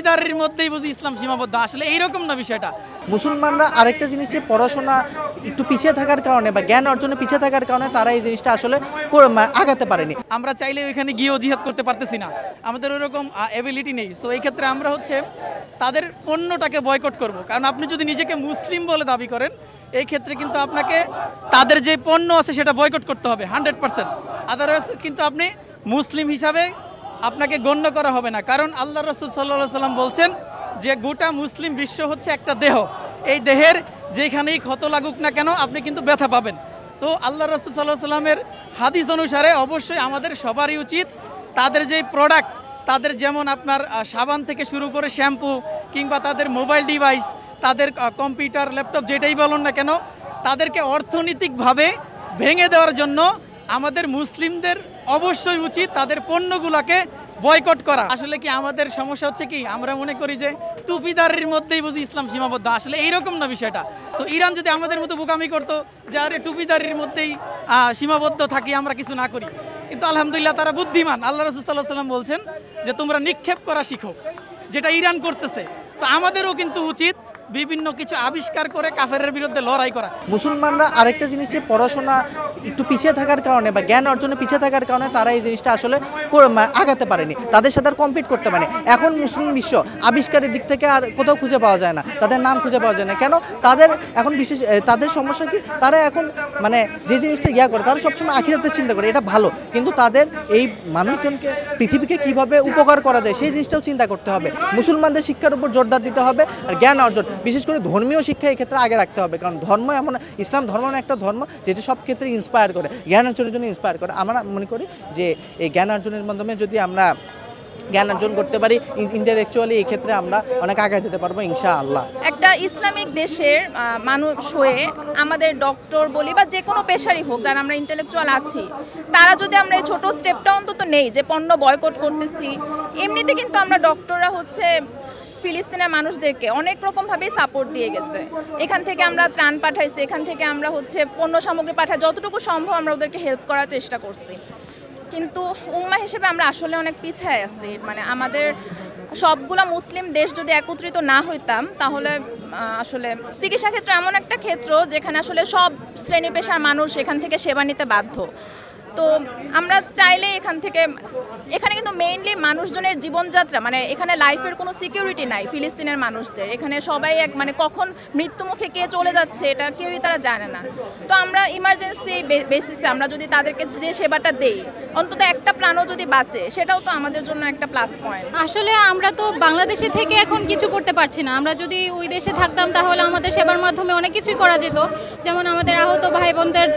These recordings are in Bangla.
টুপিদারির মধ্যেই বুঝি ইসলাম সীমাবদ্ধ, আসলে এইরকম না বিষয়টা। মুসলমানরা আরেকটা জিনিস যে পড়াশোনা একটু পিছিয়ে থাকার কারণে বা জ্ঞান অর্জনে পিছিয়ে থাকার কারণে তারা এই জিনিসটা আসলে আগাতে পারেনি। আমরা চাইলে ওইখানে গিয়েও জিহাদ করতে পারতেছি না, আমাদের ওইরকম এবিলিটি নেই। সো এই ক্ষেত্রে আমরা তাদের পণ্যটাকে বয়কট করব, কারণ আপনি যদি নিজেকে মুসলিম বলে দাবি করেন এই ক্ষেত্রে কিন্তু আপনাকে তাদের যে পণ্য আছে সেটা বয়কট করতে হবে 100%। আদারওয়াইজ কিন্তু আপনি মুসলিম হিসাবে আপনাকে গণ্য করা হবে না, কারণ আল্লাহ রাসূল সাল্লাল্লাহু আলাইহি সাল্লাম বলছেন যে গোটা মুসলিম বিশ্ব হচ্ছে একটা দেহ, এই দেহের যেখানেই ক্ষত লাগুক না কেন আপনি কিন্তু ব্যথা পাবেন। তো আল্লাহ রাসূল সাল্লাল্লাহু আলাইহি সাল্লামের হাদিস অনুসারে অবশ্যই আমাদের সবারই উচিত তাদের যে প্রোডাক্ট, তাদের যেমন আপনার সাবান থেকে শুরু করে শ্যাম্পু কিংবা তাদের মোবাইল ডিভাইস, তাদের কম্পিউটার ল্যাপটপ যেটাই বলুন না কেন, তাদেরকে অর্থনৈতিকভাবে ভেঙে দেওয়ার জন্য আমাদের মুসলিমদের অবশ্যই উচিত তাদের পণ্যগুলোকে বয়কট করা। আসলে কি আমাদের সমস্যা হচ্ছে কি, আমরা মনে করি যে টুপিদারির মধ্যেই বুঝি ইসলাম সীমাবদ্ধ, আসলে এইরকম না বিষয়টা। সো ইরান যদি আমাদের মতো বোকামি করতো যে আরে টুপিদারির মধ্যেই সীমাবদ্ধ থাকি, আমরা কিছু না করি, কিন্তু আলহামদুলিল্লাহ তারা বুদ্ধিমান। আল্লাহ রাসূল সাল্লাল্লাহু আলাইহি সাল্লাম বলছেন যে তোমরা নিক্ষেপ করা শিখো, যেটা ইরান করতেছে। তো আমাদেরও কিন্তু উচিত বিভিন্ন কিছু আবিষ্কার করে কাফেরের বিরুদ্ধে লড়াই করা। মুসলমানরা আরেকটা জিনিস যে পড়াশোনা একটু পিছিয়ে থাকার কারণে বা জ্ঞান অর্জনে পিছিয়ে থাকার কারণে তারা এই জিনিসটা আসলে আগাতে পারেনি, তাদের সাথে আর কম্পিট করতে পারেনি। এখন মুসলিম বিশ্ব আবিষ্কারের দিক থেকে আর কোথাও খুঁজে পাওয়া যায় না, তাদের নাম খুঁজে পাওয়া যায় না। কেন? তাদের এখন তাদের সমস্যা কি, তারা এখন যে জিনিসটা করে তারা সবসময় আখিরাতের চিন্তা করে, এটা ভালো, কিন্তু তাদের এই মানুষজনকে পৃথিবীকে কিভাবে উপকার করা যায় সেই জিনিসটাও চিন্তা করতে হবে। মুসলমানদের শিক্ষার উপর জোরদার দিতে হবে, আর জ্ঞান অর্জন বিশেষ করে ধর্মীয় শিক্ষা এই ক্ষেত্রে আগে রাখতে হবে, কারণ ধর্ম এমন, ইসলাম ধর্ম একটা ধর্ম যেটা সব ক্ষেত্রে ইন্সপায়ার করে, জ্ঞান অর্জনের জন্য ইন্সপায়ার করে। আমরা মনে করি যে এই জ্ঞান অর্জনের মাধ্যমে যদি আমরা জ্ঞান অর্জন করতে পারি ইন্টেলেকচুয়ালি, এই ক্ষেত্রে আমরা অনেক আগে যেতে পারবো ইনশাআল্লাহ। একটা ইসলামিক দেশের মানুষ হয়ে আমাদের ডক্টর বলি বা যে কোনো পেশারই হোক যারা আমরা ইন্টেলেকচুয়াল আছি, তারা যদি আমরা এই ছোটো স্টেপটা অন্তত নেই যে পণ্য বয়কট করতেছি, এমনিতে কিন্তু আমরা ডক্টররা ফিলিস্তিনের মানুষদেরকে অনেক রকমভাবেই সাপোর্ট দিয়ে গেছে। এখান থেকে আমরা ত্রাণ পাঠাইছি, এখান থেকে আমরা পণ্য সামগ্রী পাঠাই, যতটুকু সম্ভব আমরা ওদেরকে হেল্প করার চেষ্টা করছি। কিন্তু উম্মাহ হিসেবে আমরা আসলে অনেক পিছায় আছি। আমাদের সবগুলা মুসলিম দেশ যদি একত্রিত না হইতাম তাহলে আসলে চিকিৎসা ক্ষেত্র এমন একটা ক্ষেত্র যেখানে আসলে সব শ্রেণী পেশার মানুষ এখান থেকে সেবা নিতে বাধ্য। তো আমরা চাইলে এখানে কিন্তু মেইনলি মানুষজনের জীবনযাত্রা, এখানে লাইফের কোনো সিকিউরিটি নাই ফিলিস্তিনের মানুষদের। এখানে সবাই কখন মৃত্যুমুখে কে চলে যাচ্ছে এটা কেউই তারা জানে না। তো আমরা ইমার্জেন্সি বেসিসে আমরা যদি তাদেরকে যে সেবাটা দেই, অন্তত একটা প্রাণও যদি বাঁচে, সেটাও তো আমাদের জন্য একটা প্লাস পয়েন্ট। আসলে আমরা তো বাংলাদেশে থেকে এখন কিছু করতে পারছি না। আমরা যদি ওই দেশে থাকতাম তাহলে আমাদের সেবার মাধ্যমে অনেক কিছুই করা যেত, যেমন আমাদের আহত ভাই বোনদের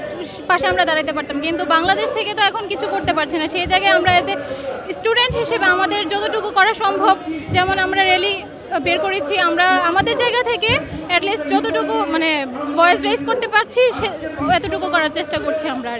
পাশে আমরা দাঁড়াতে পারতাম। কিন্তু বাংলাদেশ থেকে তো এখন কিছু করতে পারছি না। সেই জায়গায় আমরা এজ এ স্টুডেন্ট হিসেবে আমাদের যতটুকু করা সম্ভব, যেমন আমরা র্যালি বের করেছি, আমরা আমাদের জায়গা থেকে অ্যাটলিস্ট যতটুকু ভয়েস রেজ করতে পারছি এতটুকু করার চেষ্টা করছি আমরা।